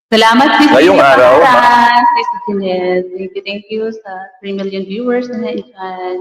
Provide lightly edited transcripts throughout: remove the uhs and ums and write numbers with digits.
Salamat din Ngayong araw, Thank you sa 3 million viewers na nandyan.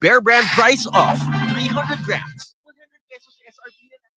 Bear Brand price off 300 grams. 100 pesos SRP na.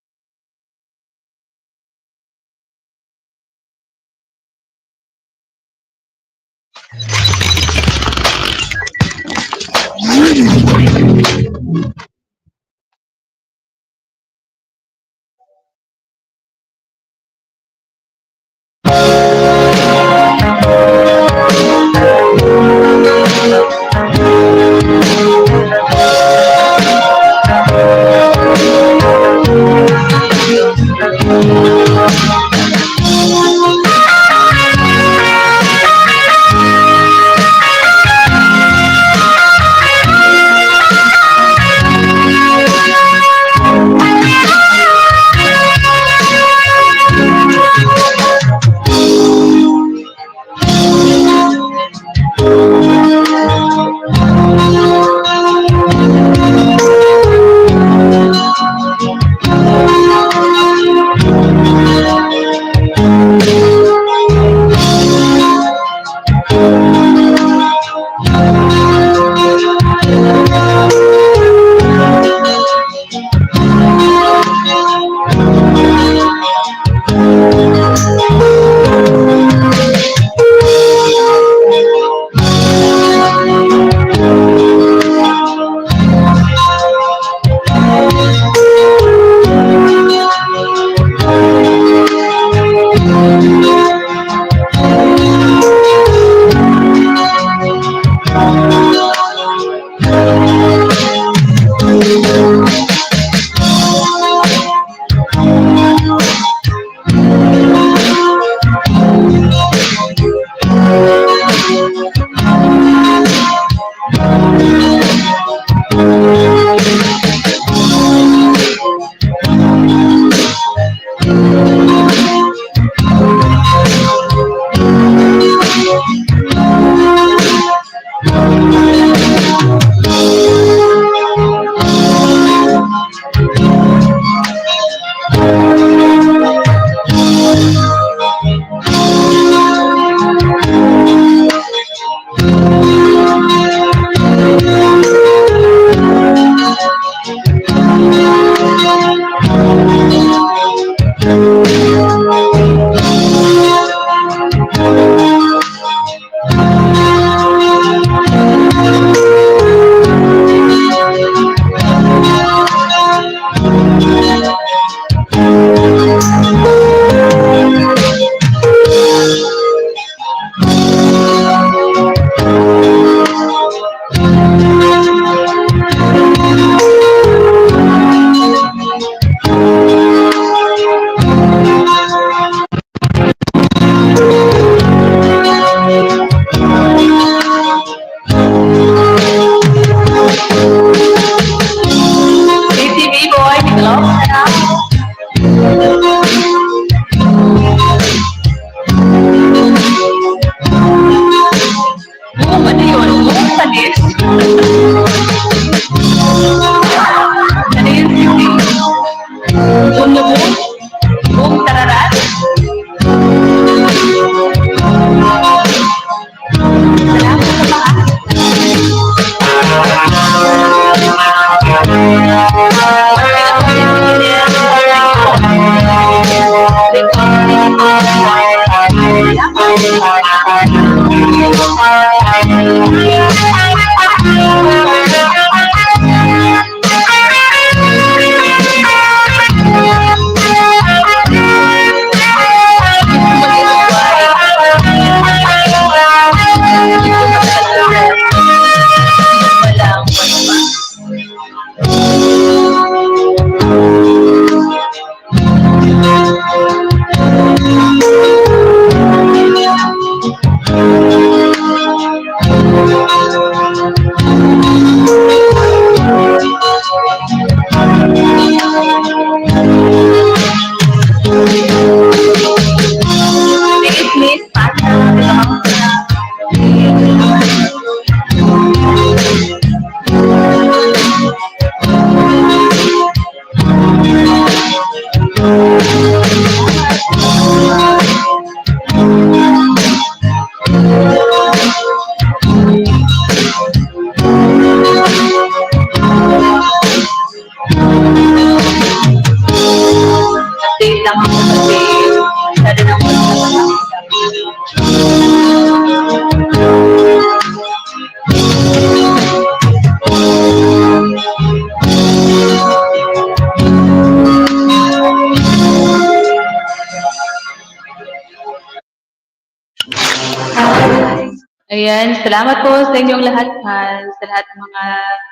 Ayan, salamat po sa inyong lahat, mahal, sa lahat ng mga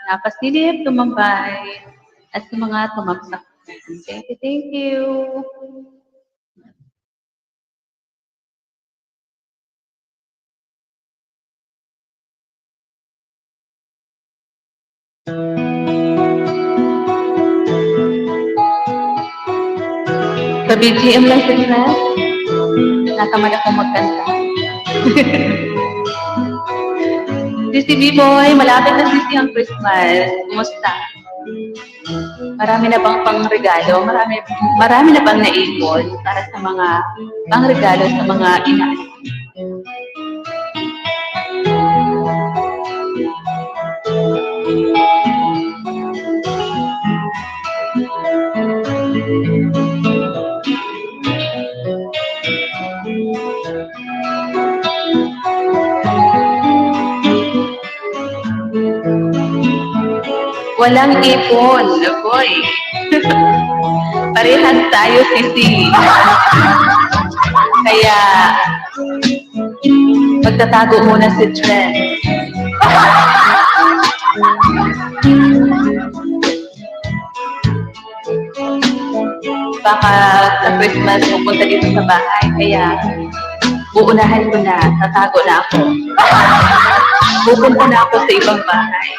napasilip, tumambay, at sa mga tumagsak. Thank you, thank you. Sa BGM lang sa class, natamad ako magkanta. Sisi B-Boy, malapit na sisi ang Christmas. Kumusta? Marami na bang pang-regalo? Marami na bang naipon para sa mga pang-regalo sa mga ina? Walang ipon, boy. Parehas tayo, sisi. Kaya, magtatago muna si Trent. Baka sa Christmas pupunta dito sa bahay, kaya uunahan ko na, tatago na ako. Pupunta na ako sa ibang bahay.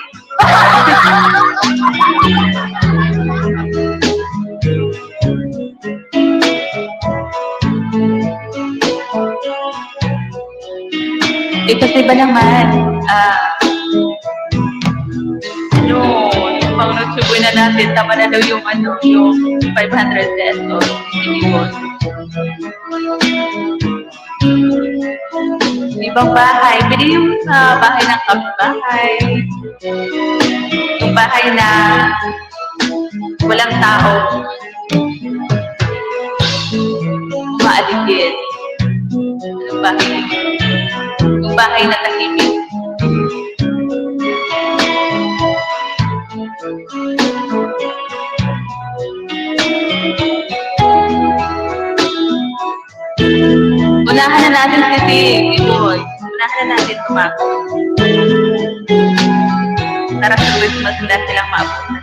Kasi ba naman, yung pang nagsuboy na natin, tama na daw yung yung 500 pesos. Ibang bahay, bili yung sa bahay ng kapitbahay. Yung bahay na walang tao. Maaligid. Yung bahay na tahimik. Unahan na natin si Boy. Unahan na natin tumago. Para sa Christmas, wala silang maabutan.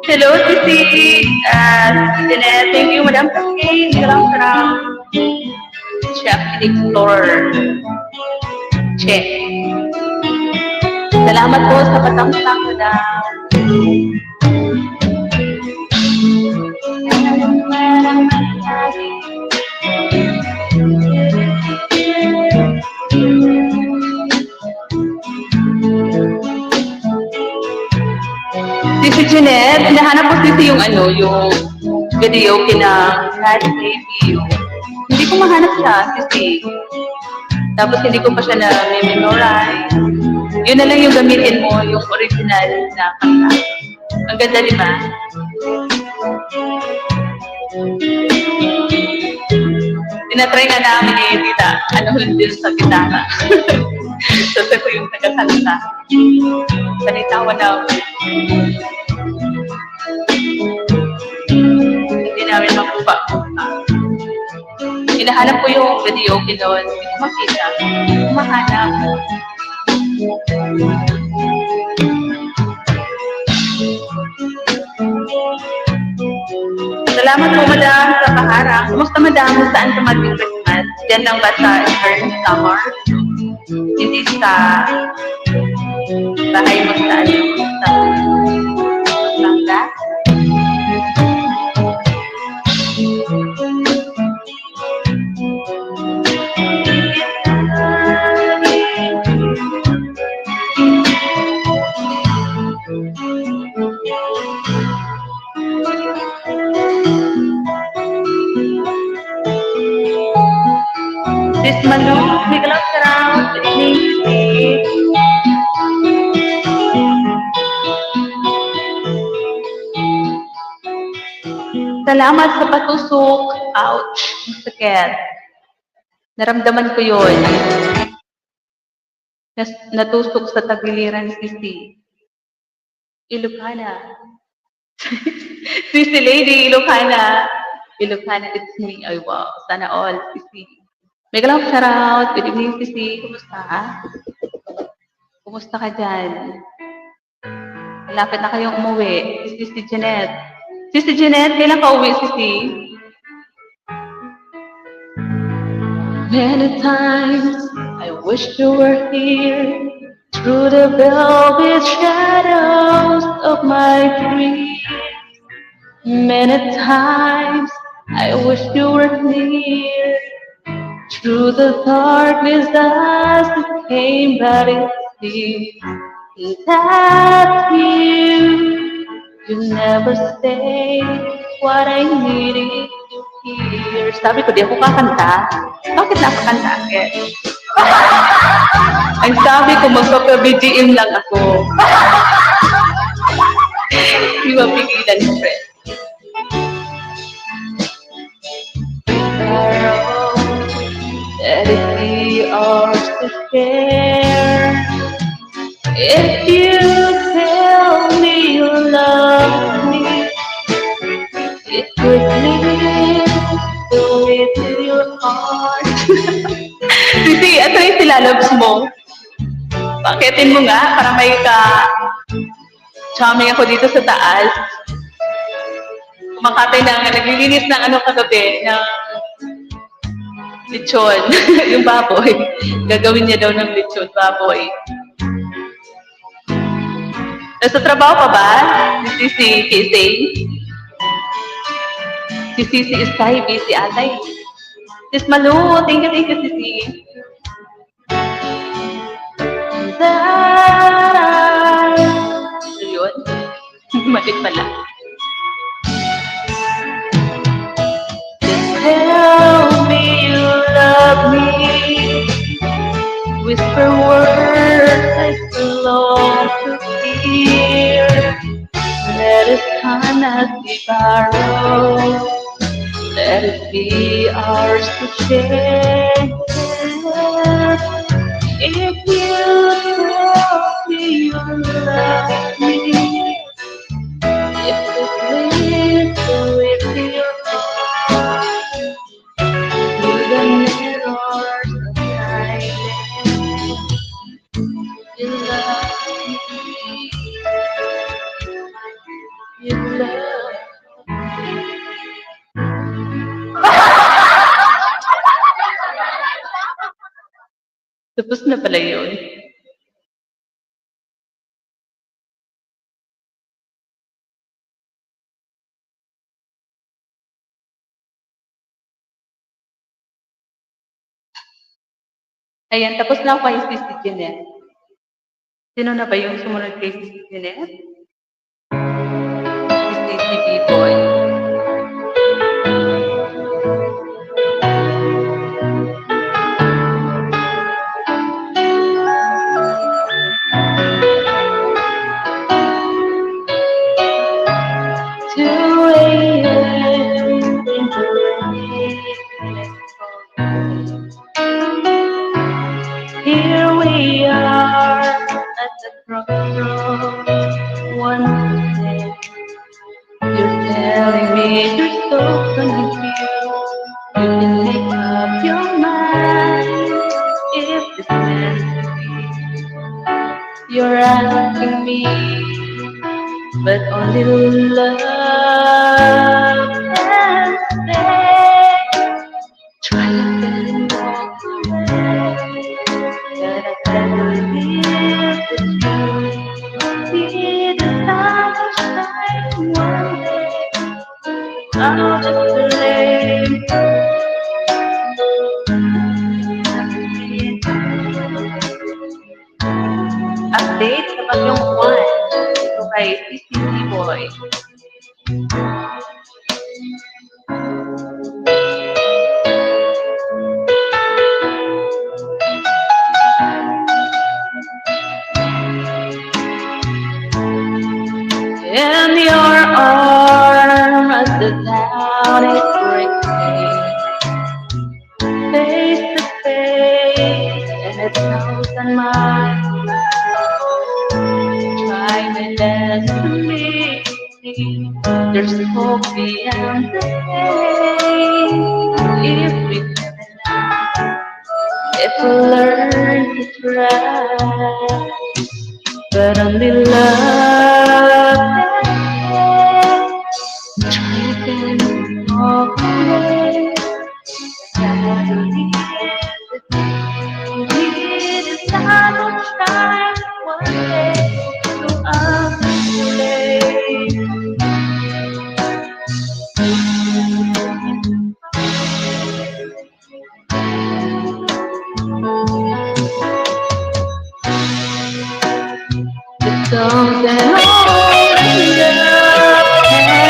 Hello, Sisi. Jeanette, thank you, Madam Kay. Sarang. Chef Explorer. Check. Salamat po sa patang-tang, Madam. Si Jeanette, hinahanap ko sisi yung yung video kina Cat Baby. Hindi ko mahanap siya, sisi. Tapos hindi ko pa siya na-memorize. Yun na lang yung gamitin mo, yung original na kanta. Ang ganda, di ba? Tinatry nga namin ni Tita, din sa gitara. So, ko yung nagkakanta. Salitawa na hindi namin makuha. Hinahanap ko yung video kinon. Hindi ko makita. Mahanap. Salamat po, Madam, sa paharap. Kumusta, Madam? Saan ka mag-Christmas? Diyan lang ba sa Eastern Summer? Hindi sa bahay mo sa sa Bangga? Sis Manu, may kalap sarang salamat sa patusok. Ouch, sakit. Naramdaman ko yun. Natusok sa tagiliran sisi. Ilocana. Sisi lady, Ilocana. Ilocana, it's me. Ay wow, sana all, sisi. Mega lang shoutout. Good evening, Sisi. Kumusta? Kumusta ka dyan? Malapit na kayong umuwi. Sisi Jeanette. Sisi Jeanette, kailan ka uwi, Sisi? Many times I wish you were here through the velvet shadows of my dreams. Many times I wish you were near through the darkness as it came, but it seems that you never say what I needed to hear. Sabi ko, di ako kakanta. Bakit nakakanta? Ang sabi ko, magpapa-BGM lang ako. Di ba pigilan, friend? Let it be ours to share. If you tell me you love me, it could lead the way to your heart. Sisi, ito yung silalabs mo. Pakitin mo nga para may charming ako dito sa taas. Kumakatay ng, naglilinis ng ano kagabi, ng lechon, yung baboy. Gagawin niya daw ng lechon, baboy. Nasa trabaho pa ba? Si Sisi, Kisay? Si Sisi is tayo, busy atay. Sis Malu, thank you, Sisi. Ano yun? Matik pala. Tell me you love me. Whisper words I still long to hear. Let it come as we borrow. Let it be ours to share. If you tell me you love me, if it leads the way to your heart, through the mirrors of silence, you love me, you love me. Tapos na pala yun. Ayan, tapos na ako kay Sisi Jeanette. Sino na ba yung sumunod kay Sisi Jeanette? Si Sisi B-Boy. Here we are at the crossroads. One day, you're telling me you're so confused. You can make up your mind if it's meant to be. You're asking me, but only love can stay. Try to get it walk away. That I never live the truth. See the sun shine one day. I'll just blame. Update sa Bagyong Juan. Ito kay Sisi B-Boy. In your arms, the town is breaking. Face to face, and 1,000 miles. Try my best to meet me. There's hope beyond the pain. If we can If you learn to try, but only love can try can walk away. I believe that we need time to try one day to understand. The songs that only love can.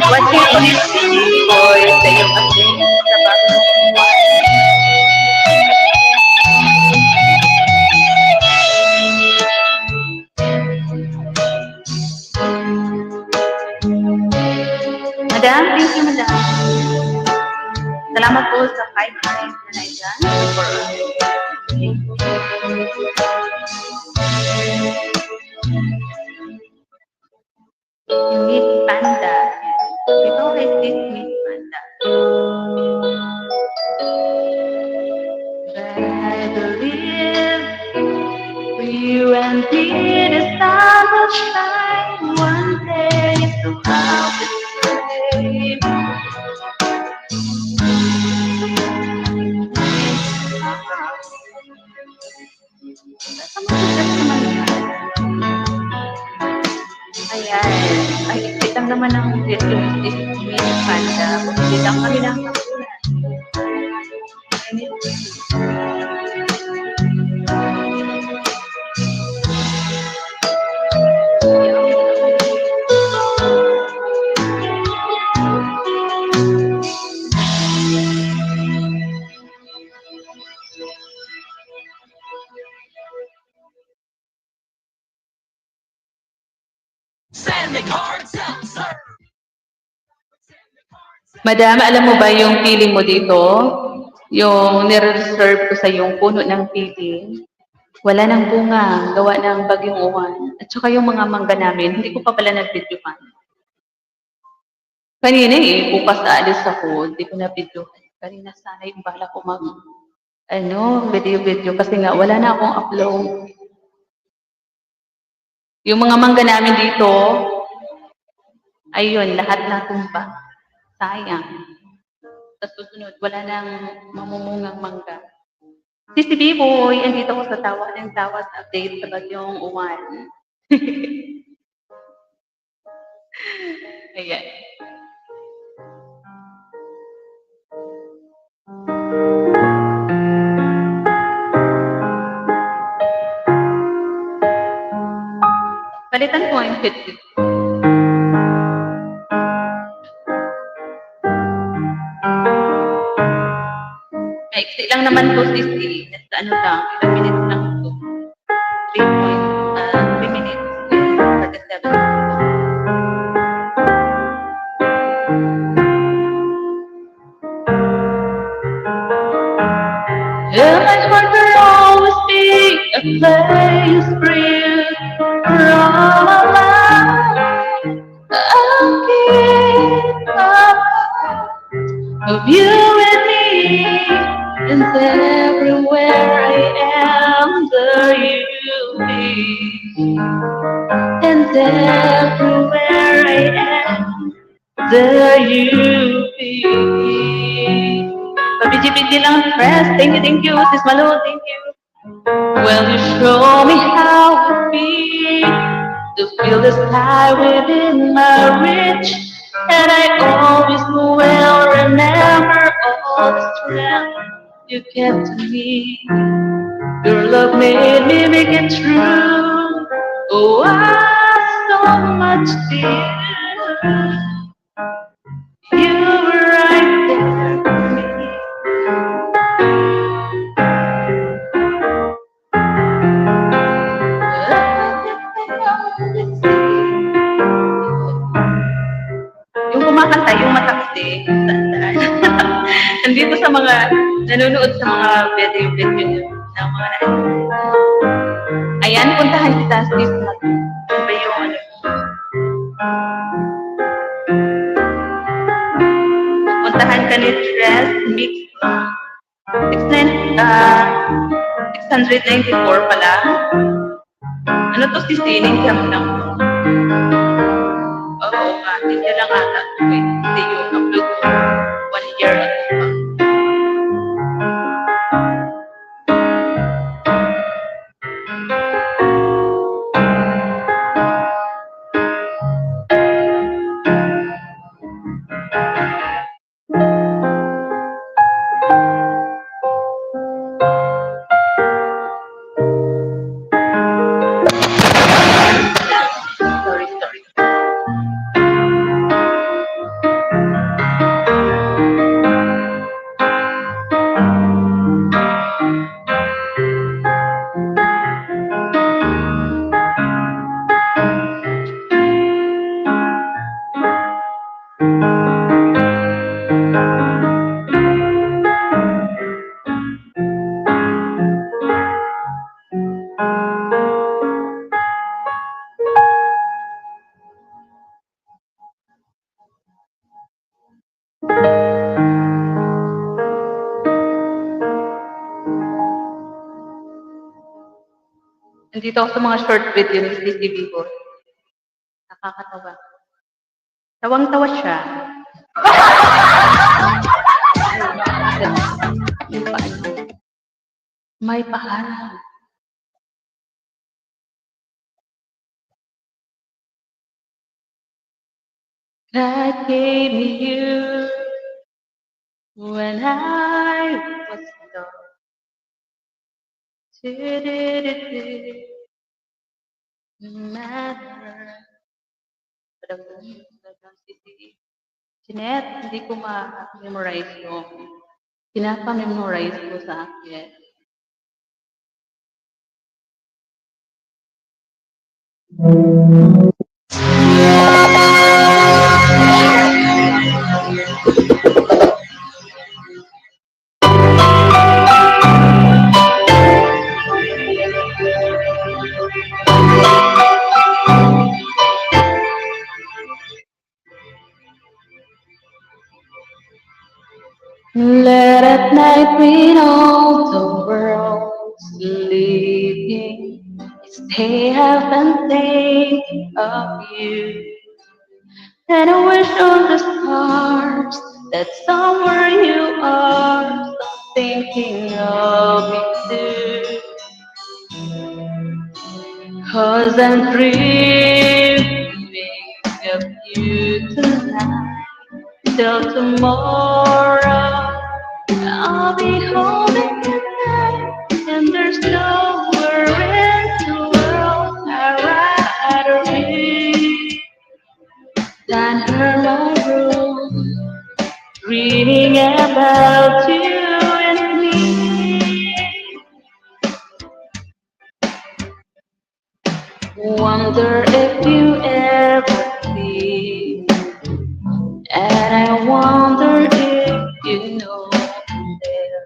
What can you see, boy? Sa iyong kasing sa bagong Madam, thank you, madam. Salamat po sa 5 times na nandyan. Miss Panda. Ito kay sis Miss Panda. But I believe we and me the sun will shine one day throughout the day. Ayan. Ay, kitang naman ang video ni Miss Panda. Kitang kami ng kapunan. Madam, alam mo ba yung feeling mo dito? Yung nire-reserve ko sa yung puno ng pili. Wala nang bunga, gawa ng bagyong uwan. At saka yung mga mangga namin, hindi ko pa pala nag-video pa. Kanina bukas aalis ako, hindi ko na-video. Kanina sana yung bala ko video kasi nga wala na akong upload. Yung mga mangga namin dito, ayun, lahat na tumba. Sayang. Sa susunod, wala nang mamumungang mangga. Si Biboy, andito ko sa tawa ng tawa sa update sa bagyong uwan. Ayan. Palitan ko yung fit. Maiksi lang naman po, sisi. Nasa ano lang, ilang minutes lang ito. 3 minutes. 37. Yeah, my heart will always be a place for you for all my life. I'll keep up of you and me, and everywhere I am, there you be. And everywhere I am, there you be. Pabiji-biji lang, press. Thank you, Sis Malo, thank you. Well, you show me how it feels to feel the sky within my reach, and I always will remember all the strength you gave to me. Your love made me make it true. Oh, I so much did. You were right there for me. Yung kumakanta, yung mataksi, nandito sa mga nanonood sa mga video ng mga ayan, puntahan kita sa Disney. Ano ba yung ano? pupuntahan ka ni Stress Mix 694 pala. Ano to si Sining Jam lang? Oo nga, hindi lang ata. Wait, hindi yung upload ko 1 year ago pa. Sorry, sorry. Nandito ako sa mga short video ni CC Vivo. Nakakatawa. Tawang-tawa siya. May paano. May paalam. God gave me you when I was lost. No matter. Si Jeanette, hindi ko ma-memorize yung pinapa-memorize ko sa akin. Let at night when all the world's sleeping, stay up and think of you. And I wish on the stars that somewhere you are, so thinking of me too. 'Cause I'm dreaming of you tonight. Till tomorrow, I'll be holding you tight, and there's nowhere in the world I'd rather be than her my room, dreaming about you and me. Wonder if you ever see, and I wonder if you know I'm there.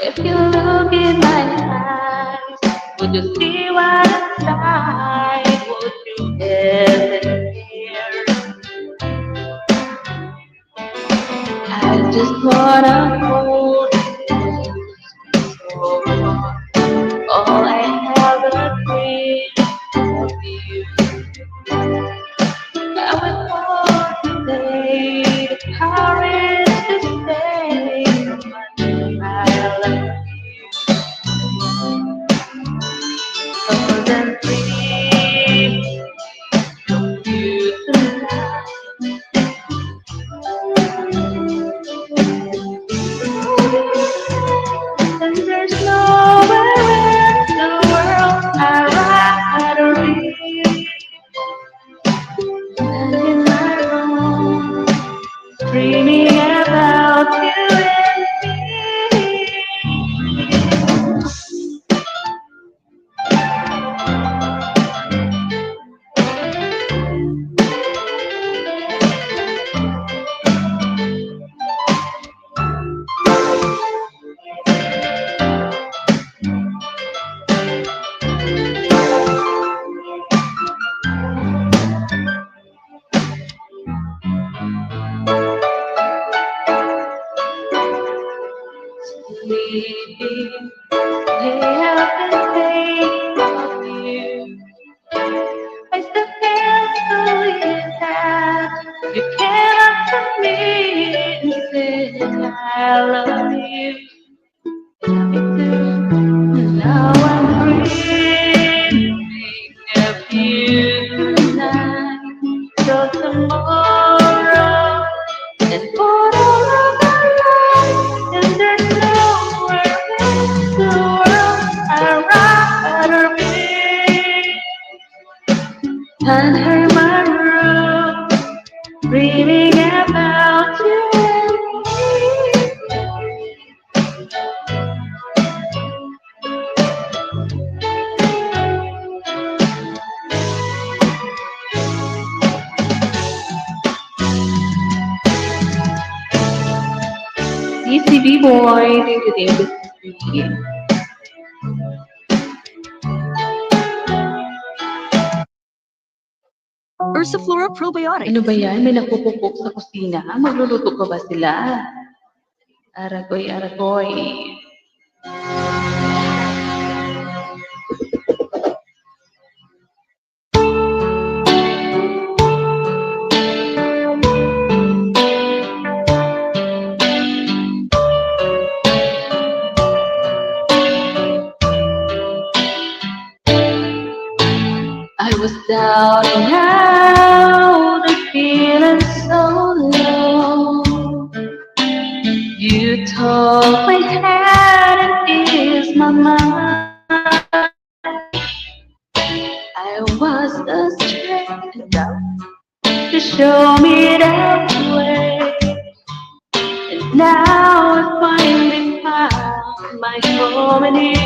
If you look in my eyes, would you see what inside? Would you ever care? I just wanna hold you so far. All I have a dream of you. I would want to say the courage to say how much I love you. 'Cause I'm dreaming of you tonight. And there's nowhere in the world I'd rather be than in my room, dreaming about you and me. I love you. Love you too. Now I'm dreaming of you tonight. So tomorrow and for all of our lives, and there's nowhere else to run. I'd rather be under my roof, dreaming about you and me. ECB boy, thank you. Ursiflora Probiotic. Ano ba yan? May nagpupukpok sa kusina. Magluluto ka ba sila? Aragoy, aragoy. I was down and out and feeling so low. You took my hand and eased my mind. I was a stranger to show me the way. And now I finally found my home in you.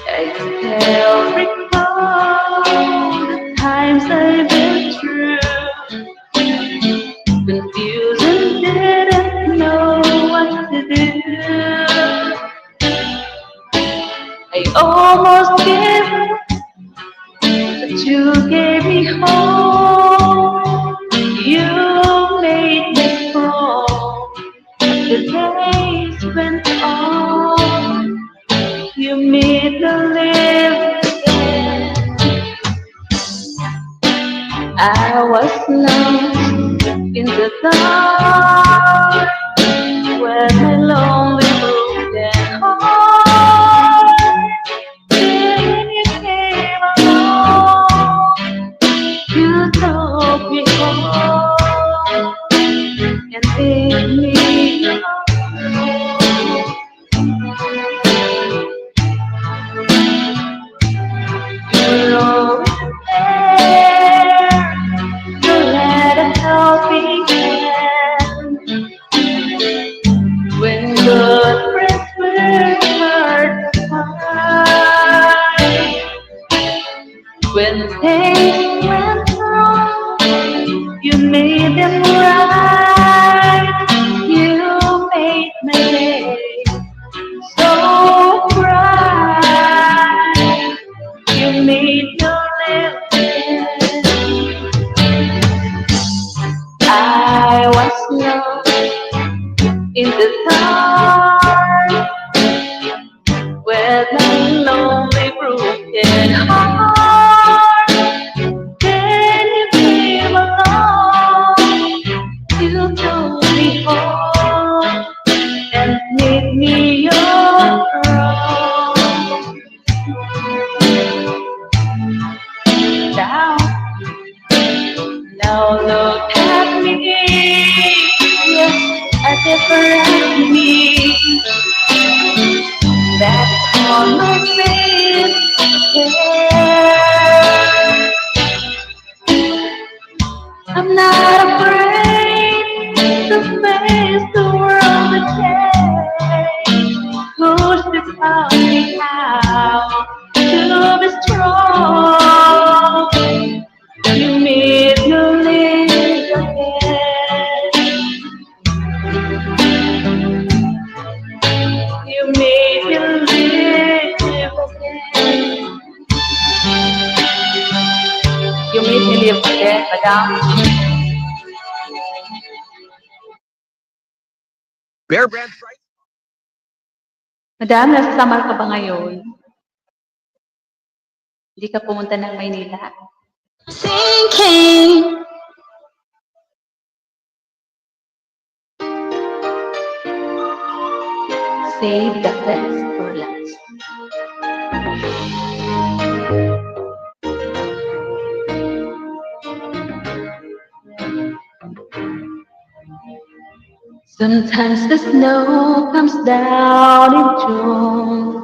I still recall the times I've been through, confused and didn't know what to do. I almost gave up, but you gave me hope. You made me strong as the days went on. You made me live again. I was lost in the dark with my lonely broken heart. Then you came along, you took me home and made me yours. You're always there to let a helping hand when good friends were hard to find. When things went wrong, you made them right. You made my day so bright. You made me live again. I was lost in the dark with my lonely broken heart. Then you came along, you took me home and made me your own. Now, now look at me, a different me. That's on my face again. I'm not afraid to face the world again. Who's to tell me how to be strong? You made me live again. You made me live again. You made me live again, madam. Bear Brand Price. Madam, nasa Samar ka ba ngayon? Hindi ka pumunta ng Maynila? Thinking save the best for last. Sometimes the snow comes down in June.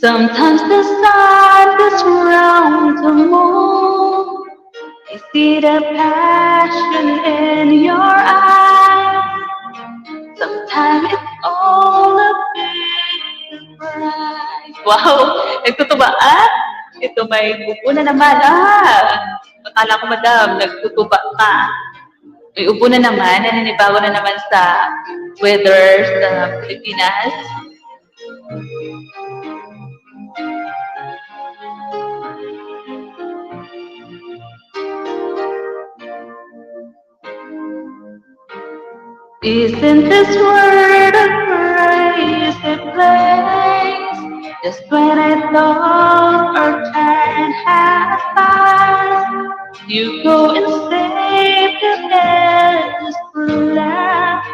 Sometimes the sun gets round the moon. I see the passion in your eyes. Sometimes it's all a big surprise. Wow! Nagtutubaan? Ito may upo na naman. Akala ko, madam, nagtutuba ka. May upo na naman. Naninibago na naman sa weather sa Pilipinas. Isn't this world a crazy place? Just when I thought our time had passed, you go and save the best for last.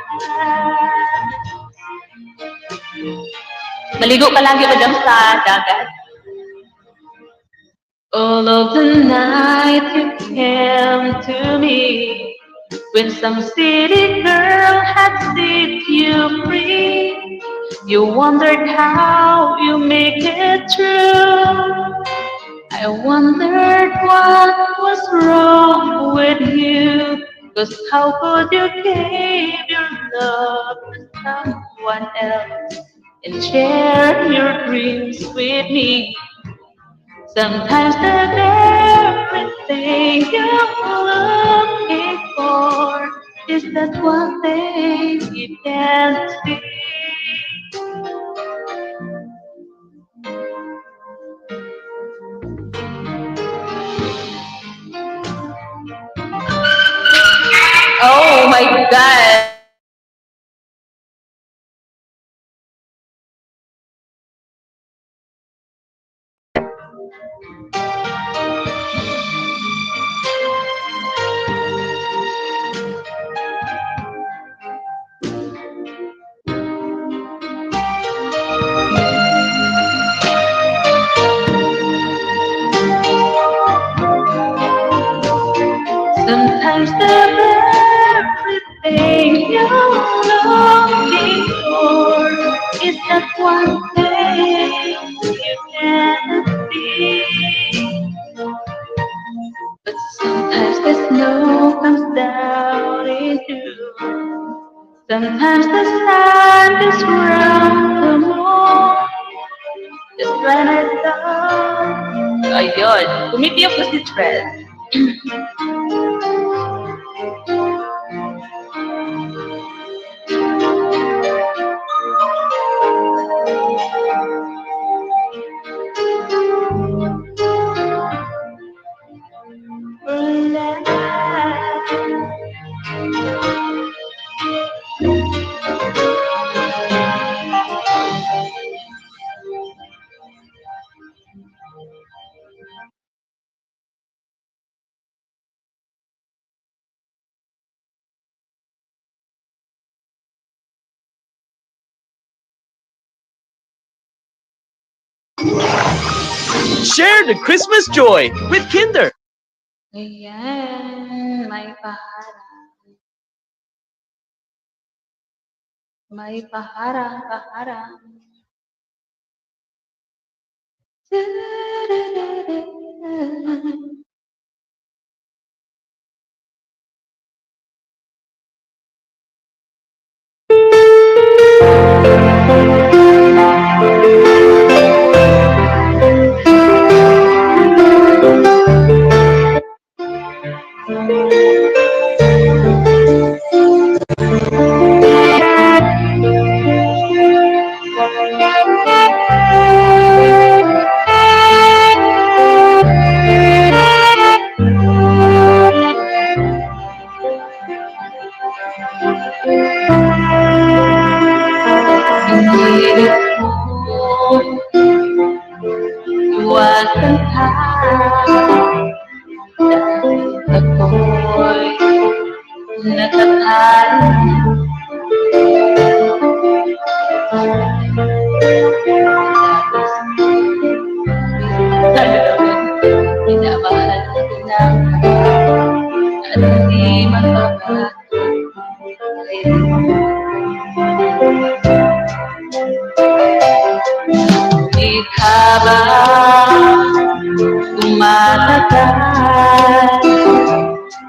Maligo ka lagi, madam, sa dagat. All of the night you came to me, when some city girl had set you free. You wondered how you make it true. I wondered what was wrong with you, 'cause how could you give your love to someone else and share your dreams with me? Sometimes the very thing you're looking for is that one thing you can't see. Oh my God! Sometimes the very thing you're looking for is that one thing you can't see. But sometimes the snow comes down in June. Sometimes the sun is round the moon. Just when I thought, ayun, kumitiyak ko si Trez. Share the Christmas joy with Kinder. Ayan, may paharang. May paharang. Iwasan ka dahil ako'y nakakain. makabago. Di ka ba tumatagal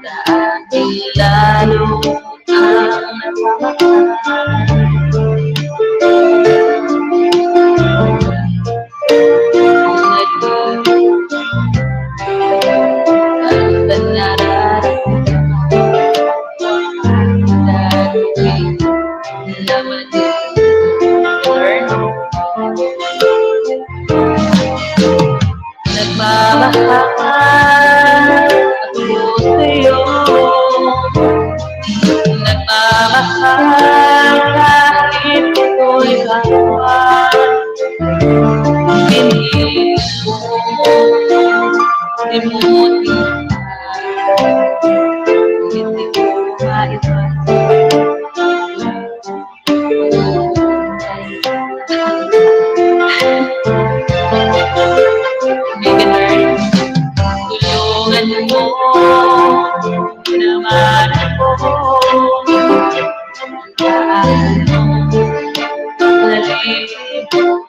dahil lalo ang nagmamahal ako sa'yo, nagmamahal kahit ako'y bawal. Hindi ko limutin ka, hindi ko tulungan mo naman ako paano nalilibot.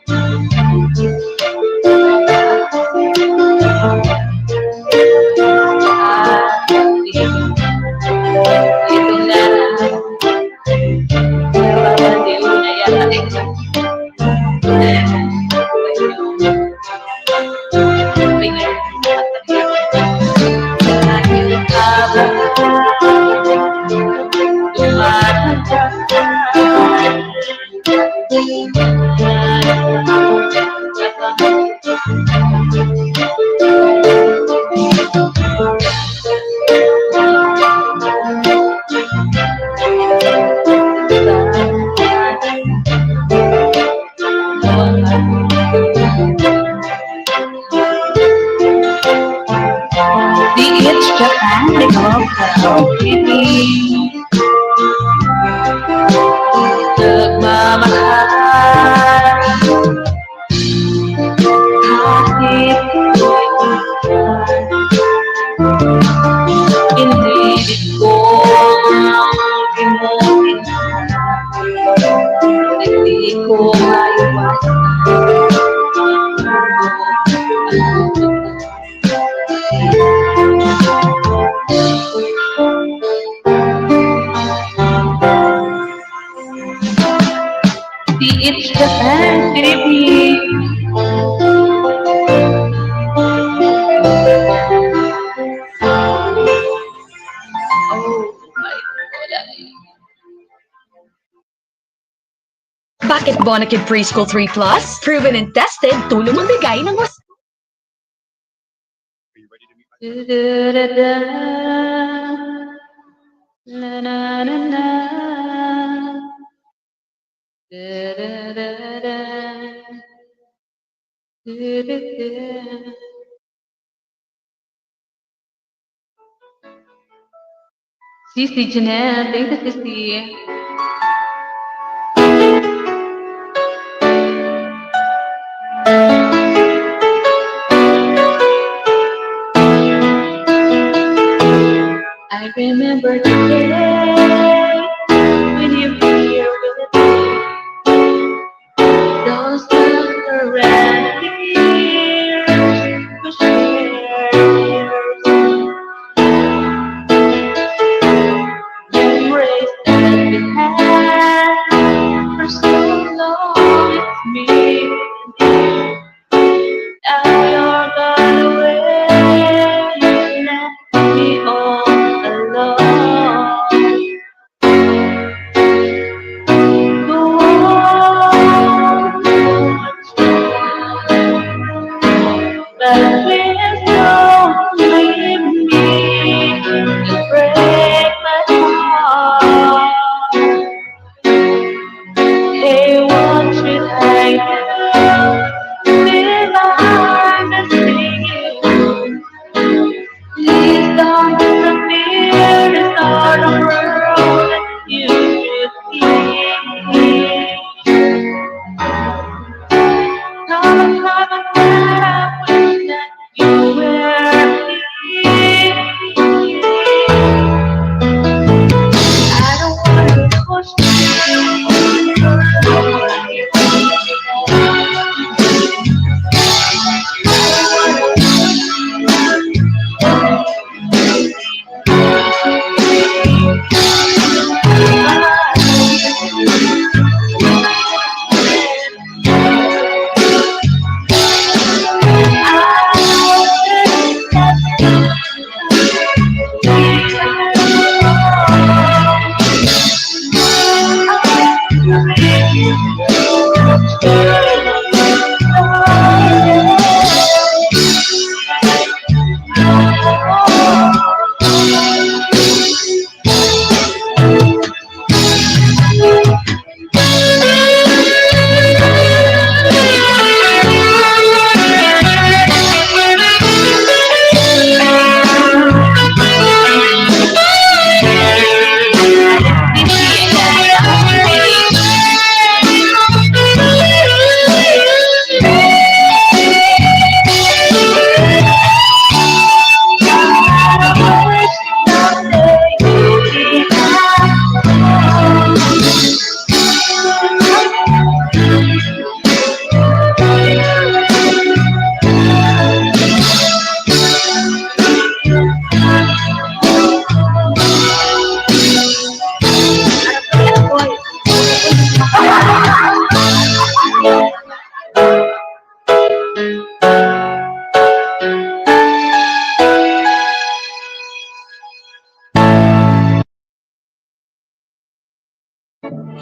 Ito na nababaliw na yata. It's Japan, they call karaoke. Nagmamahal kahit ako'y hindi ko limutin, hindi ko It's Japan, Philippines. Bakit Bonakid Preschool 3 Plus? Proven and tested, tulong magbigay ng mas... Are you ready to meet my Da-da-da-da. Na-na-na-na. Da-da-da-da. Da-da-da. Sisi Janelle, thank you, Sisi. I remember the day when you were here with me. Those around years we shared years. The embrace that we had for so long, it's me and you. Now you're gone away, you left me all alone.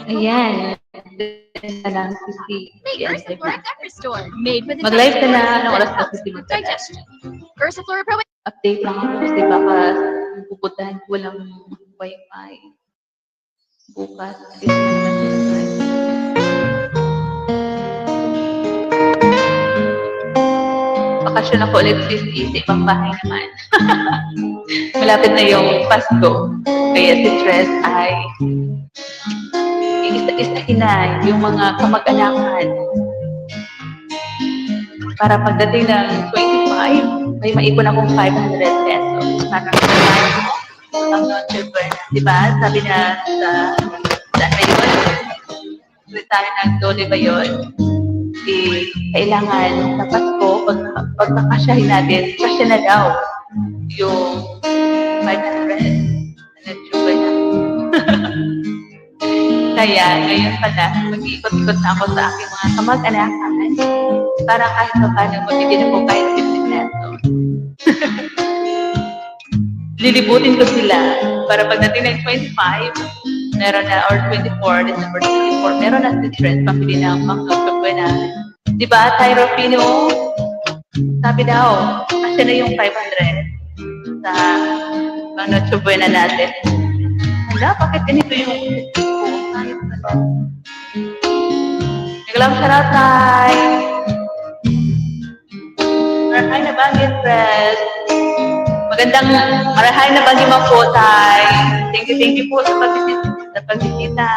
Ayan. Na lang si Makers Ayan, of Flora Pepper Store. Made with Mag-live ka na. intestines Anong oras that ka helps susunod with ka na? digestion. Versaflora Pro Update lang ako kasi baka pupuntahan ko walang wifi. Bukas. Bakasyon ako ulit sa ibang bahay naman. Malapit na yung Pasko. Kaya si Tres ay isa-isahin na yung mga kamag-anakan. Para pagdating ng 25, may maipon akong 500 pesos. Para ang Noche Buena. Diba? Sabi na sa ano yun? Secretary ng Dole ba yun? Kailangan sa Pasko, pag nakasyahin natin, kasya na daw yung 500 na Noche Buena. Kaya ngayon pala, mag-iikot-ikot na ako sa aking mga kamag-anakan para kahit pa paano mabigyan ako kahit 50 pesos. Lilibutin ko sila para pagdating ng 25, meron na, or 24, December 24, meron na si Trent pambili ng Noche Buena. Diba, Tyro Pino? Sabi daw, kasi na yung 500 sa Noche Buena natin. Wala, bakit ganito yung Naglang shoutout, Tay. Marahay na bagay, Fred. Magandang marahay na bagay mo po, Tay. Thank you po sa pagbisita.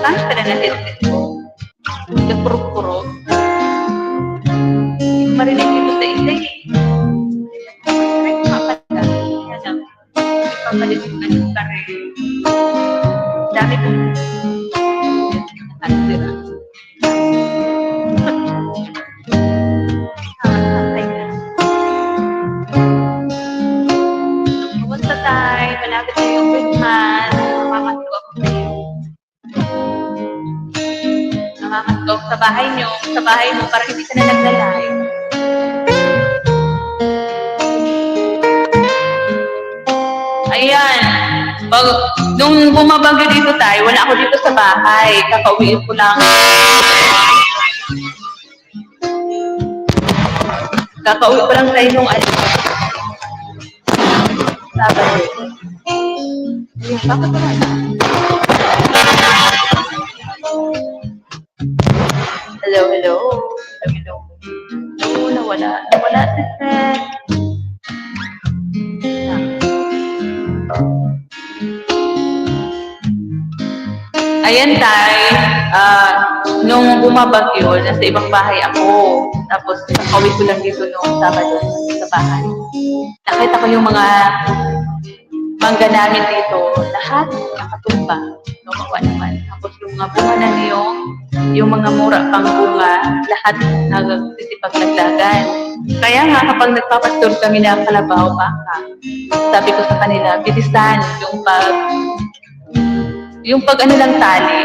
Thanks ka na natin ito. Nagpuro-puro. Marinig ito sa isa eh. Ipapalit na yung kare. Dami po. Ano sila? Kumusta tayo? Malapit na yung Christmas. Namamaskop kayo. Namamaskop sa bahay nyo. Sa bahay mo para hindi ka na naglalay. Ayan. Nung bumabagyo dito tayo, wala ako dito sa bahay. Kakauwiin ko lang. Kakauwi ko lang tayo nung Sabado. Ayan, bakit wala na? Hello. Nawala si Fred. Ayan, Tay. Nung bumabagyo, nasa ibang bahay ako. Tapos, nakawit ko lang dito nung Sabado sa bahay. Nakita ko yung mga mangga namin dito, lahat nakatumba. Kawawa naman. Tapos yung mga bunga na yung mga mura pang bunga, lahat nagsisipaglaglagan. Kaya nga kapag nagpapastor kami ng kalabaw, baka, sabi ko sa kanila, bilisan yung pag ano ng tali.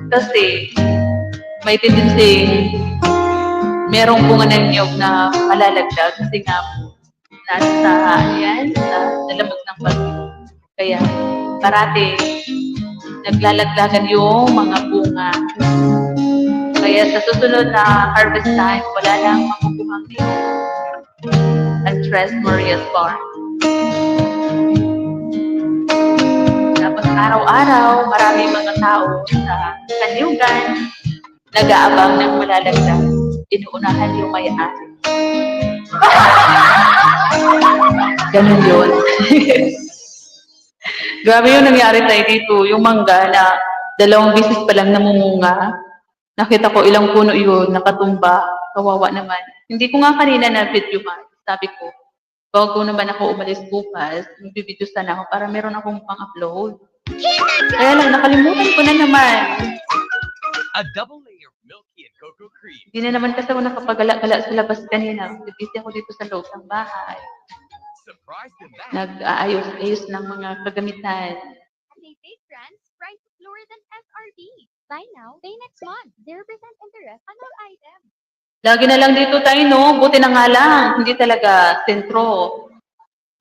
Kasi may tendency merong bunga ng niyog na malalagdag kasi nga nasa lamag ng bagyo. Kaya parati naglalaglagan yung mga bunga. Kaya sa susunod na harvest time, wala lang makukuhang niyog at Tres Marias Farm. Tapos araw-araw, maraming mga tao sa kanyugan nag-aabang ng malalagdag. Inuunahan yung may-ari. Ganun yun. Grabe yung nangyari tayo dito. Yung mangga na 2 bisis pa lang namumunga. Nakita ko ilang puno yun, nakatumba. Kawawa naman. Hindi ko nga kanina na video man. Sabi ko, bago naman ako umalis bukas, magbibideo sana ako para meron akong pang-upload. Kaya lang, nakalimutan ko na naman. A double layer of milky and cocoa cream. Hindi na naman kasi ako nakapagala-gala sa labas kanina. Busy ako dito sa loob ng bahay. Surprised in that. Nag-aayos-ayos ng mga kagamitan. At Latest Brands, price is lower than SRP. Buy now, pay next month. 0% interest on all items. Lagi na lang dito tayo, no? Buti na nga lang. Hindi talaga sentro.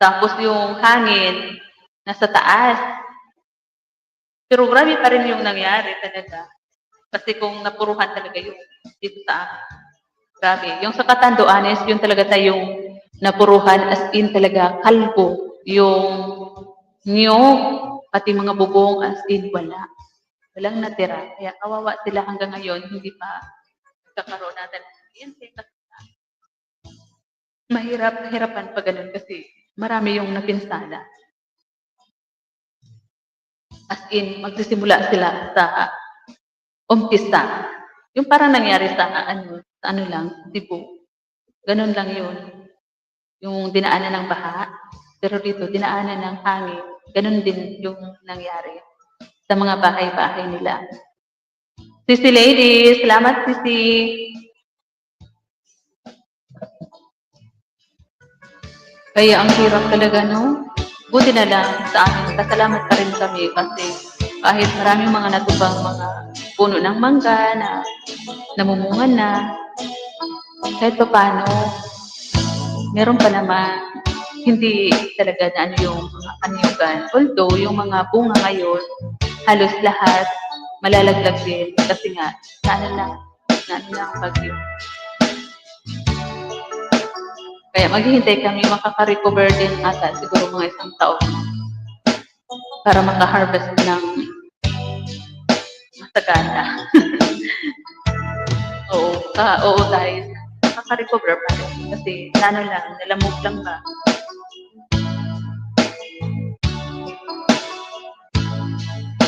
Tapos yung hangin, nasa taas. Pero grabe pa rin yung nangyari talaga. Kasi kung napuruhan talaga yung dito sa akin. Grabe. Yung sa Catanduanes, yun talaga tayong napuruhan as in talaga kalbo. Yung niyog, pati mga bubong as in wala. Walang natira. Kaya kawawa sila hanggang ngayon, hindi pa kakaroon natin ng kuryente. Mahirapan pa ganun kasi marami yung napinsala. As in, magsisimula sila sa umpisa. Yung parang nangyari sa ano lang, Cebu. Ganun lang yun. Yung dinaanan ng baha. Pero dito, dinaanan ng hangin. Ganun din yung nangyari sa mga bahay-bahay nila. Sisi ladies, salamat Sisi. Kaya ang hirap talaga, no? Buti na lang sa amin. Kasalamat pa rin kami kasi kahit maraming mga natubang mga puno ng mangga na namumungan na, kahit pa paano, meron pa naman hindi talaga na ano yung mga kanyugan. Although, yung mga bunga ngayon, halos lahat malalaglag din kasi nga, ano lang bagyo. Kaya maghihintay kami, makaka-recover din ata siguro mga 1 taon para maka-harvest ng masagana. Oo dahil makaka-recover pa rin kasi nalamog lang ba.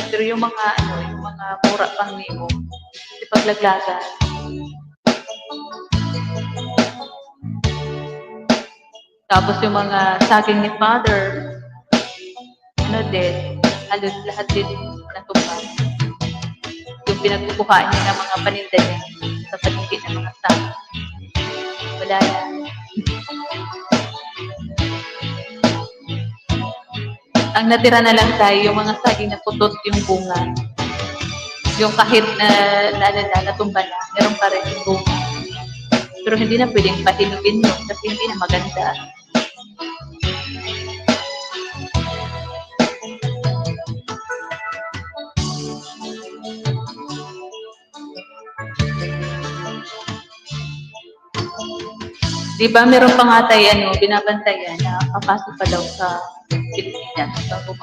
Pero yung mga mura pang nemo, paglaglagan. Tapos yung mga saging ni Father, din, halos lahat din natumbang. Yung pinagkukuhaan niya ng mga paninda niya sa paligid ng mga saging. Wala na. Ang natira na lang tayo, yung mga saging na putot yung bunga. Yung kahit natumba na, meron pa rin yung bunga. Pero hindi na pwedeng pahinugin yun kasi hindi na maganda. Diba meron pa nga tayo binabantayan na papasok pa daw sa Pilipinas bago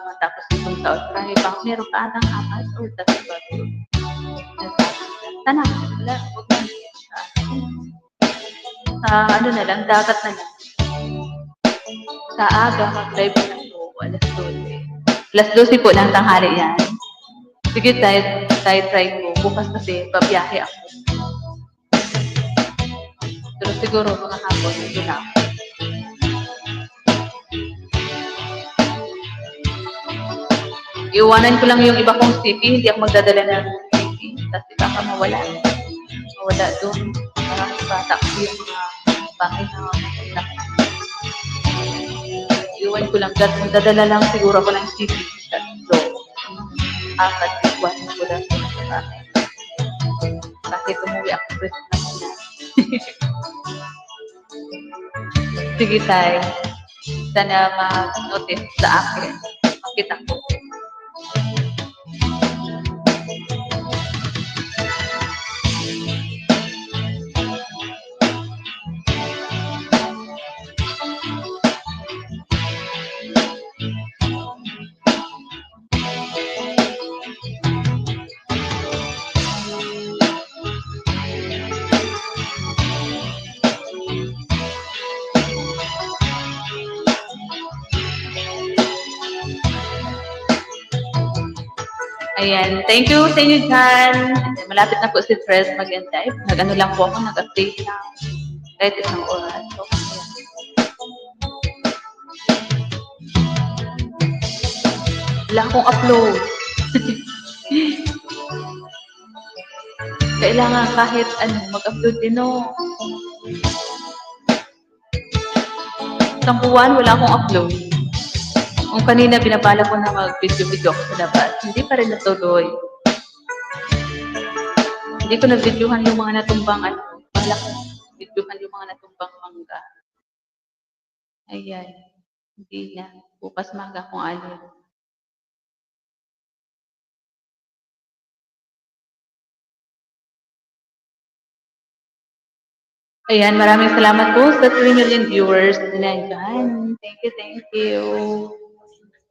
matapos itong taon. Kahit pa meron pa atang 4 o 3 bago. Sana, wala, huwag na siya. Sa na lang, dagat na lang. Sa aga, mag-live na po, alas 12. Alas 12 po ng tanghali yan. Sige, try ko. Bukas kasi, pabiyahe ako. Pero siguro, mga hapon, hindi na ako. Iwanan ko lang yung iba kong CP, hindi ako magdadala ng CP. Kasi baka mawala. Mawala doon. Maraming bata ko yung bahay na makita. Iwan ko lang dyan. Magdadala lang siguro ako ng CP. Tatlo. Apat. Iwan ko lang sa bahay. Kasi umuwi ako Christmas na. Sige tayo. Sana mag-notice sa akin. Makita ko. Ayan. Thank you sa inyo dyan. Malapit na po si Fres mag-end-live. Nag-ano lang po ako, nag-update lang. Kahit isang oras. So, wala akong upload. Kailangan kahit mag-upload din, no? Isang buwan, wala akong upload. Kung kanina binabala ko na mag-video-video ako sa labas, hindi pa rin natuloy. Hindi ko na-videohan yung mga natumbang bahala ko videohan yung mga natumbang mangga. Ayan. Hindi na. Bukas maga kung ano. Ayan, maraming salamat po sa 3 million viewers na nandyan. Thank you, thank you.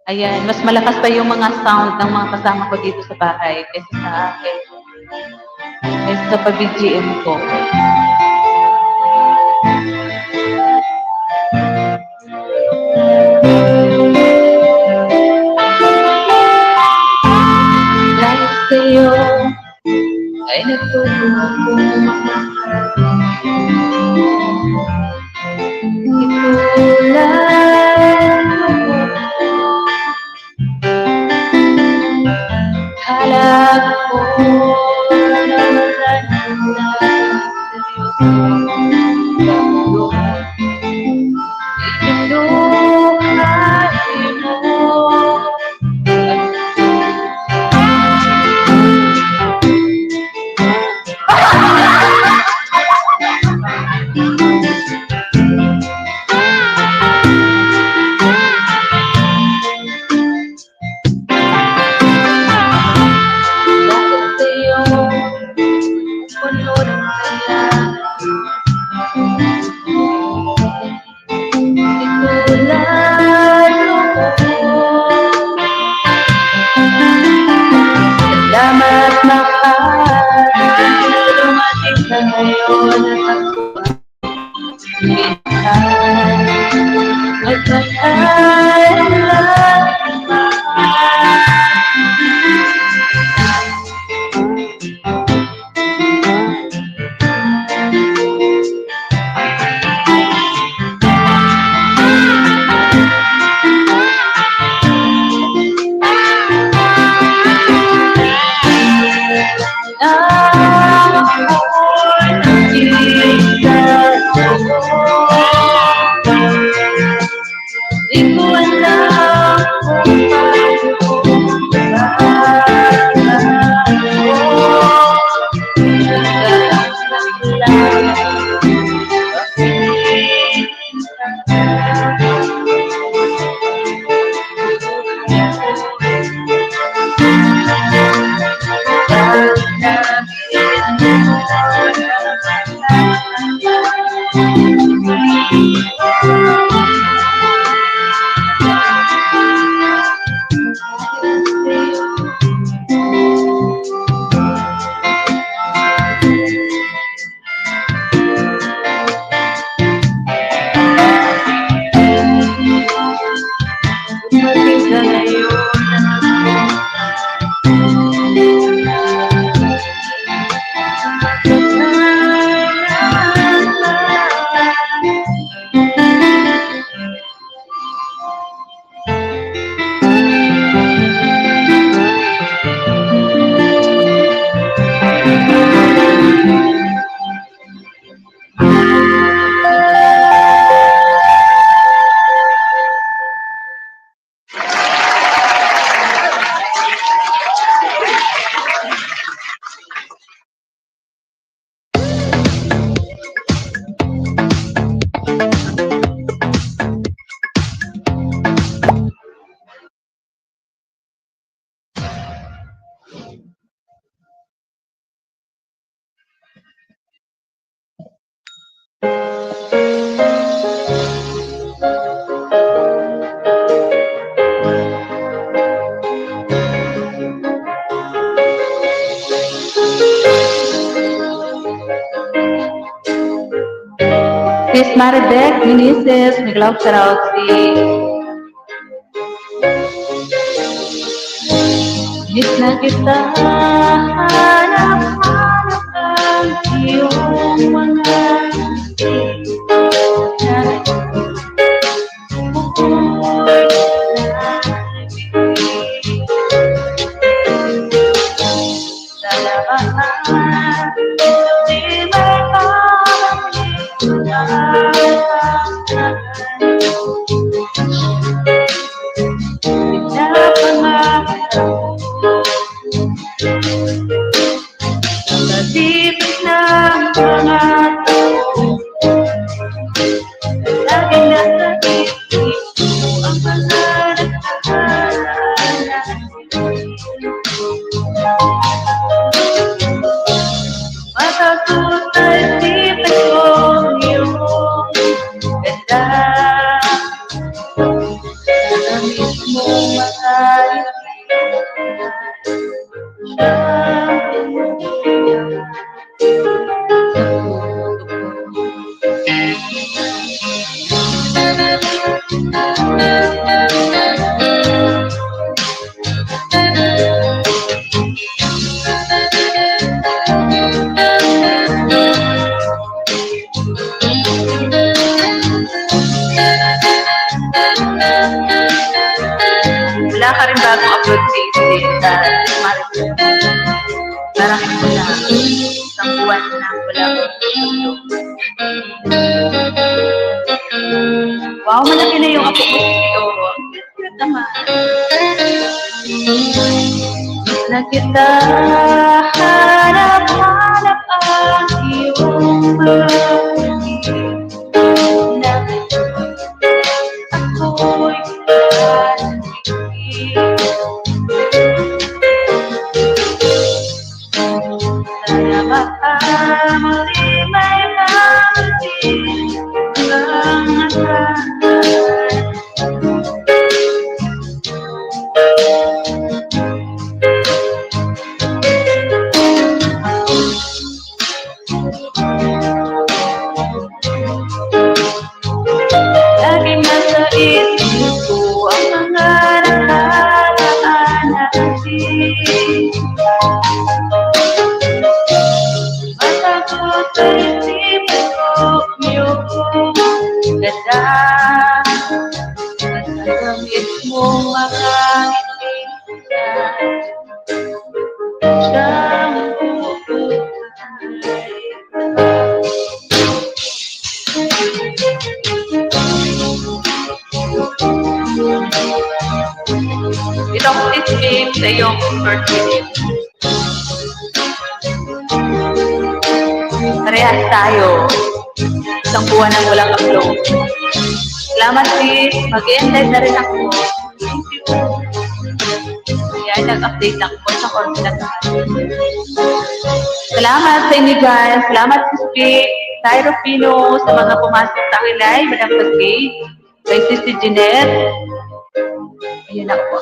Ayan, mas malakas pa yung mga sound ng mga kasama ko dito sa bahay kaysa sa akin. Kaysa sa pa-BGM ko. Dahil sa'yo ay nagtulong ako Halag ko Maridec Minises, Miglaw shoutout si Miss na kita, hanap-hanap ang iyong mga wala ka rin bagong upload sa Maridec. Parang ito na, isang buwan na wala ko. Wow, malaki na yung apo ko si Teodoro. Cute naman. Na kita, hanap-hanap ang iyong mga na ako'y sana makamali may pangiti ang laging nasa isip ko ang mga nakaraan natin. Masagot sa isipan ko yung ganda. Masagamit mong makangiti siyang buhay. Itong tip sa iyong birthday. Parehas tayo. Isang buwan ang walang upload. Salamat sis. Mag-e-end na rin ako. Thank you. Kaya nag-update ako sa coordinate. Salamat sa inyo guys. Salamat sa Speak, Tyro Pino, sa mga pumasok sa akin live, Madam Cascade, kay Sister Jeanette. Ayun ako.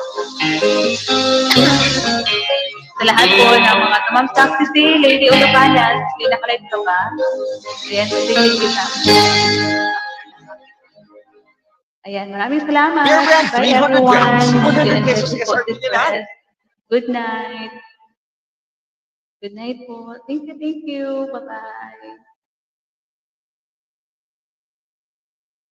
Sa lahat po ng mga tumamsak si Lady Olocanas, hindi nakalive ka ba? Ayan, sige kita. Ayan, maraming salamat. Bear Brand, Bye 300 everyone. grams, 100 pesos Good SRP nila. Good night. Good night po. Thank you, thank you. Bye-bye.